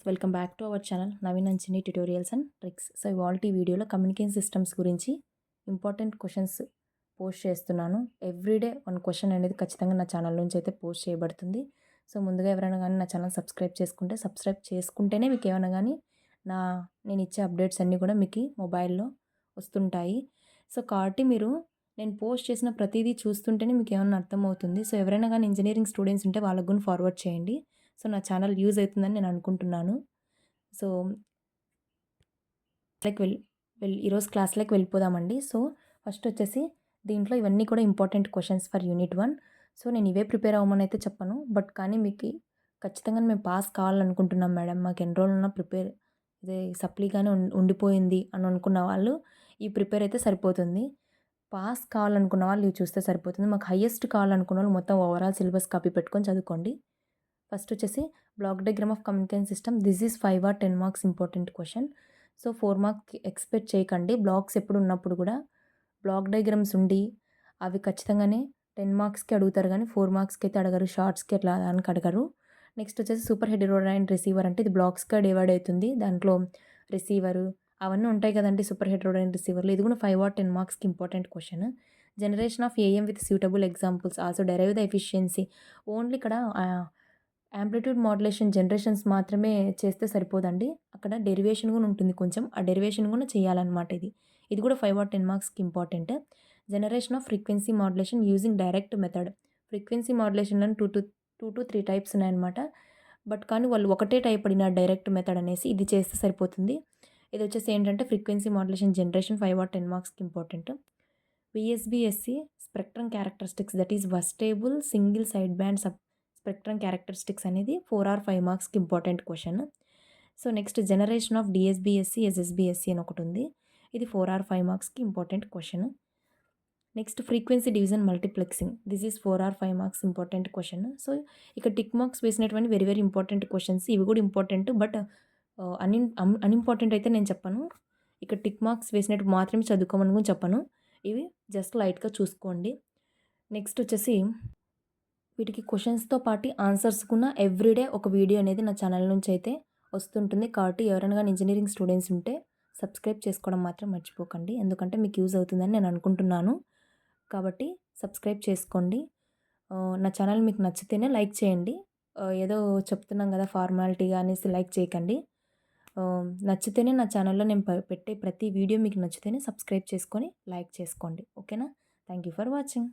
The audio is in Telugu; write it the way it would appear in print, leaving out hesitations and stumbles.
Welcome back to our channel Naveen and చిన్ని ట్యుటోరియల్స్ అండ్ ట్రిక్స్. సో ఇవాల్టి వీడియోలో కమ్యూనికేషన్ సిస్టమ్స్ గురించి ఇంపార్టెంట్ క్వశ్చన్స్ పోస్ట్ చేస్తున్నాను. ఎవ్రీడే 1 క్వశ్చన్ అనేది ఖచ్చితంగా నా ఛానల్ నుంచి అయితే పోస్ట్ చేయబడుతుంది. సో ముందుగా ఎవరైనా కానీ నా ఛానల్ సబ్స్క్రైబ్ చేసుకుంటేనే మీకు ఏమైనా కానీ నేను ఇచ్చే అప్డేట్స్ అన్నీ కూడా మీకు మొబైల్లో వస్తుంటాయి. సో కాబట్టి మీరు నేను పోస్ట్ చేసిన ప్రతిదీ చూస్తుంటేనే మీకు ఏమన్నా అర్థమవుతుంది. సో ఎవరైనా కానీ ఇంజనీరింగ్ స్టూడెంట్స్ ఉంటే వాళ్ళకు కూడా ఫార్వర్డ్ చేయండి. సో నా ఛానల్ యూజ్ అవుతుందని నేను అనుకుంటున్నాను. సో లైక్ ఈరోజు క్లాస్లోకి వెళ్ళిపోదామండి. సో ఫస్ట్ వచ్చేసి దీంట్లో ఇవన్నీ కూడా important questions for unit 1. So నేను ఇవే ప్రిపేర్ అవ్వమని అయితే చెప్పను, బట్ కానీ మీకు ఖచ్చితంగా మేము పాస్ కావాలనుకుంటున్నాం మేడం, మాకు ఎన్ని రోజులు ఉన్నా ఇదే సప్లీగానే ఉండిపోయింది అని అనుకున్న వాళ్ళు ఈ ప్రిపేర్ అయితే సరిపోతుంది. పాస్ కావాలనుకున్న వాళ్ళు ఇవి చూస్తే సరిపోతుంది. మాకు హైయెస్ట్ కావాలనుకున్న వాళ్ళు మొత్తం ఓవరాల్ సిలబస్ కాపీ పెట్టుకొని చదువుకోండి. ఫస్ట్ వచ్చేసి block diagram of communication system. This is 5 or 10 marks important question. So 4 marks expect చేయకండి. బ్లాక్స్ ఎప్పుడు ఉన్నప్పుడు కూడా బ్లాక్ డయాగ్రామ్స్ ఉండి అవి ఖచ్చితంగానే 10 మార్క్స్కి అడుగుతారు, కానీ 4 మార్క్స్కి అయితే అడగరు, షార్ట్స్కి అట్లా దానికి అడగరు. నెక్స్ట్ వచ్చేసి సూపర్ హెటెరోడైన్ రిసీవర్ అంటే ఇది బ్లాక్స్గా డివైడ్ అవుతుంది. దాంట్లో రిసీవరు అవన్నీ ఉంటాయి కదండి సూపర్ హెటెరోడైన్ రిసీవర్లు. ఇది కూడా 5 or 10 మార్క్స్కి important question. Generation of AM with suitable examples also derive the efficiency. Only ఇక్కడ యాంప్లిట్యూడ్ మాడ్యులేషన్ జనరేషన్స్ మాత్రమే చేస్తే సరిపోదండి, అక్కడ డెరివేషన్ కూడా ఉంటుంది కొంచెం, ఆ డెరివేషన్ కూడా చేయాలన్నమాట. ఇది కూడా 5 or 10 మార్క్స్కి important. Generation of frequency modulation using direct method. Frequency మాడ్యులేషన్లో 2 to 3 టైప్స్ ఉన్నాయన్నమాట, బట్ కానీ వాళ్ళు ఒకటే టైప్ అడిగిన డైరెక్ట్ మెథడ్ అనేసి ఇది చేస్తే సరిపోతుంది. ఇది వచ్చేసి ఏంటంటే ఫ్రీక్వెన్సీ మాడ్యులేషన్ జనరేషన్ 5 or 10 మార్క్స్కి important. VSBSC spectrum characteristics, that is vestigial single side band spectrum characteristics అనేది 4 or 5 మార్క్స్కి important question. So next generation of DSBSC SSBSC అని ఒకటి ఉంది, ఇది 4 or 5 మార్క్స్కి important question. Next frequency division multiplexing, this is 4 or 5 marks important question. So ఇక్కడ టిక్ మార్క్స్ వేసినటువంటి వెరీ వెరీ ఇంపార్టెంట్ క్వశ్చన్స్. ఇవి కూడా ఇంపార్టెంట్, బట్ అన్ఇంపార్టెంట్ అయితే నేను చెప్పను. ఇక్కడ టిక్ మార్క్స్ వేసినట్టు మాత్రమే చదువుకోమని కూడా చెప్పను, ఇవి జస్ట్ లైట్గా చూసుకోండి. నెక్స్ట్ వచ్చేసి వీటికి క్వశ్చన్స్తో పాటు ఆన్సర్స్ కూడా ఎవ్రీడే ఒక వీడియో అనేది నా ఛానల్ నుంచి అయితే వస్తుంటుంది. కాబట్టి ఎవరైనా కానీ ఇంజనీరింగ్ స్టూడెంట్స్ ఉంటే సబ్స్క్రైబ్ చేసుకోవడం మాత్రం మర్చిపోకండి, ఎందుకంటే మీకు యూజ్ అవుతుందని నేను అనుకుంటున్నాను. కాబట్టి సబ్స్క్రైబ్ చేసుకోండి. నా ఛానల్ మీకు నచ్చితేనే లైక్ చేయండి. ఏదో చెప్తున్నాం కదా ఫార్మాలిటీగా అనేసి లైక్ చేయకండి. నచ్చితేనే నా ఛానల్లో నేను పెట్టే ప్రతి వీడియో మీకు నచ్చితేనే సబ్స్క్రైబ్ చేసుకొని లైక్ చేసుకోండి. ఓకేనా? Thank you for watching.